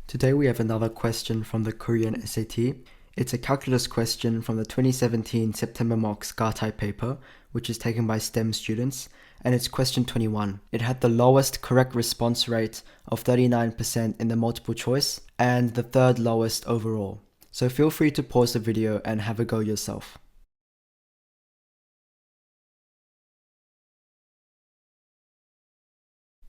Today we have another question from the Korean SAT. It's a calculus question from the 2017 September mock SCAR-type paper, which is taken by STEM students, and it's question 21. It had the lowest correct response rate of 39% in the multiple choice, and the third lowest overall. So feel free to pause the video and have a go yourself.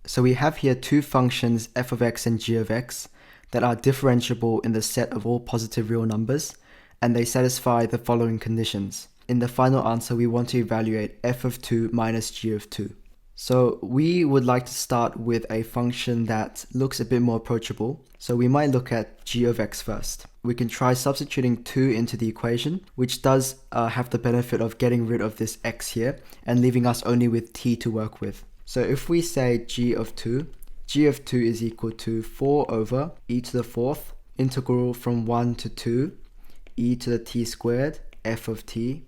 So we have here two functions f of x and g of x that are differentiable in the set of all positive real numbers, and they satisfy the following conditions. In the final answer, we want to evaluate f of 2 minus g of 2. So we would like to start with a function that looks a bit more approachable. So we might look at g of x first. We can try substituting 2 into the equation, which does have the benefit of getting rid of this x here and leaving us only with t to work with. So if we say g of 2 is equal to 4 over e to the fourth integral from 1 to 2 e to the t squared f of t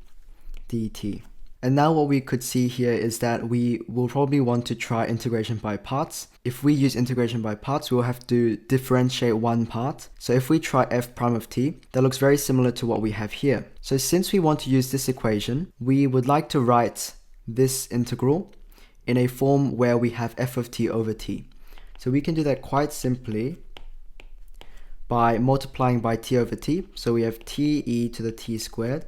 dt. And now what we could see here is that we will probably want to try integration by parts. If we use integration by parts, we'll have to differentiate one part. So if we try f prime of t, that looks very similar to what we have here. So since we want to use this equation, we would like to write this integral in a form where we have f of t over t. So we can do that quite simply by multiplying by t over t. So we have t e to the t squared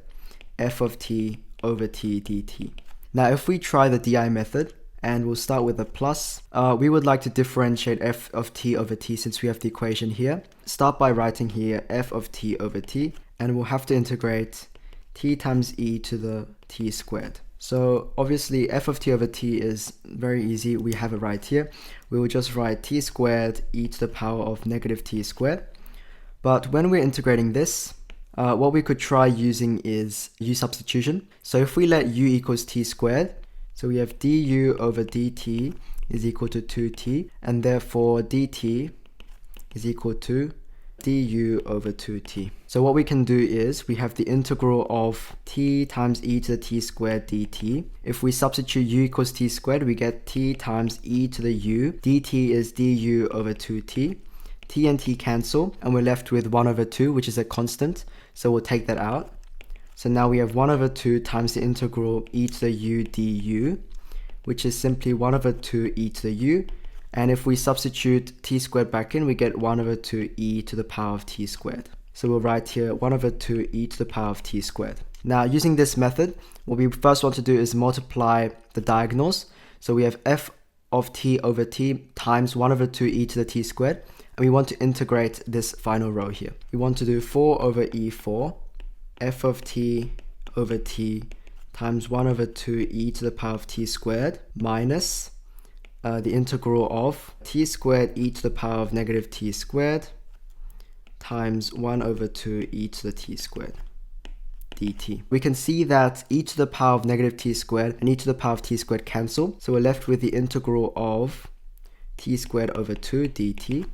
f of t over t dt. Now if we try the di method, and we'll start with a plus, we would like to differentiate f of t over t since we have the equation here. Start by writing here f of t over t, and we'll have to integrate t times e to the t squared. So obviously f of t over t is very easy. We have it right here. We will just write t squared e to the power of negative t squared. But when we're integrating this, what we could try using is u-substitution. So if we let u equals t squared, so we have du over dt is equal to 2t, and therefore dt is equal to du over 2t. So what we can do is we have the integral of t times e to the t squared dt. If we substitute u equals t squared, we get t times e to the u. dt is du over 2t. T and t cancel, and we're left with 1 over 2, which is a constant. So we'll take that out. So now we have 1 over 2 times the integral e to the u du, which is simply 1 over 2 e to the u. And if we substitute t squared back in, we get 1 over 2 e to the power of t squared. So we'll write here 1 over 2 e to the power of t squared. Now using this method, what we first want to do is multiply the diagonals. So we have f of t over t times 1 over 2 e to the t squared. And we want to integrate this final row here. We want to do 4 over e4 f of t over t times 1 over 2 e to the power of t squared minus the integral of t squared e to the power of negative t squared times 1 over 2 e to the t squared dt. We can see that e to the power of negative t squared and e to the power of t squared cancel. So we're left with the integral of t squared over 2 dt.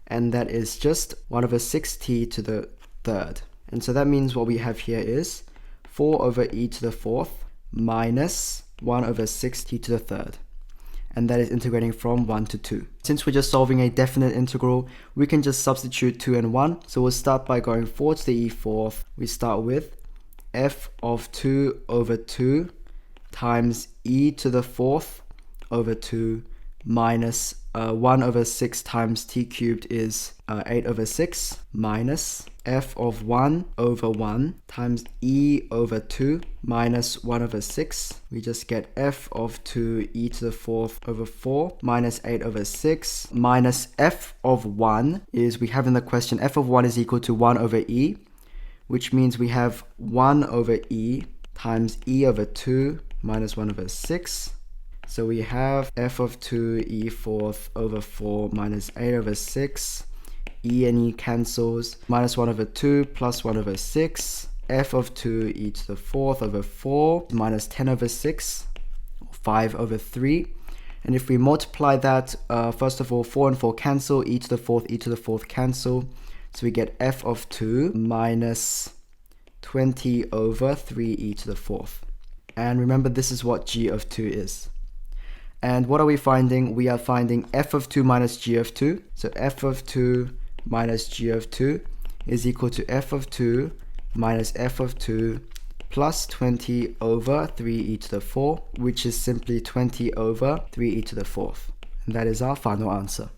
And that is just 1 over 6t to the third. And so that means what we have here is 4 over e to the fourth minus 1 over 6t to the third. And that is integrating from 1 to 2. Since we're just solving a definite integral, we can just substitute 2 and 1. So we'll start by going 4 to the e fourth. We start with f of 2 over 2 times e to the fourth over 2 minus 1 over 6 times t cubed is 8 over 6 minus f of 1 over 1 times e over 2 minus 1 over 6. We just get f of 2 e to the fourth over 4 minus 8 over 6 minus f of 1 is, we have in the question, f of 1 is equal to 1 over e, which means we have 1 over e times e over 2 minus 1 over 6. So we have f of 2 e fourth over 4 minus 8 over 6. E and e cancels. Minus 1 over 2 plus 1 over 6. F of 2 e to the fourth over 4 minus 10 over 6. 5 over 3. And if we multiply that, first of all, 4 and 4 cancel. E to the fourth cancel. So we get f of 2 minus 20 over 3e to the fourth. And remember, this is what g of 2 is. And what are we finding? We are finding f of 2 minus g of 2. So f of 2 minus g of 2 is equal to f of 2 minus f of 2 plus 20 over 3e to the 4, which is simply 20 over 3e to the 4th. And that is our final answer.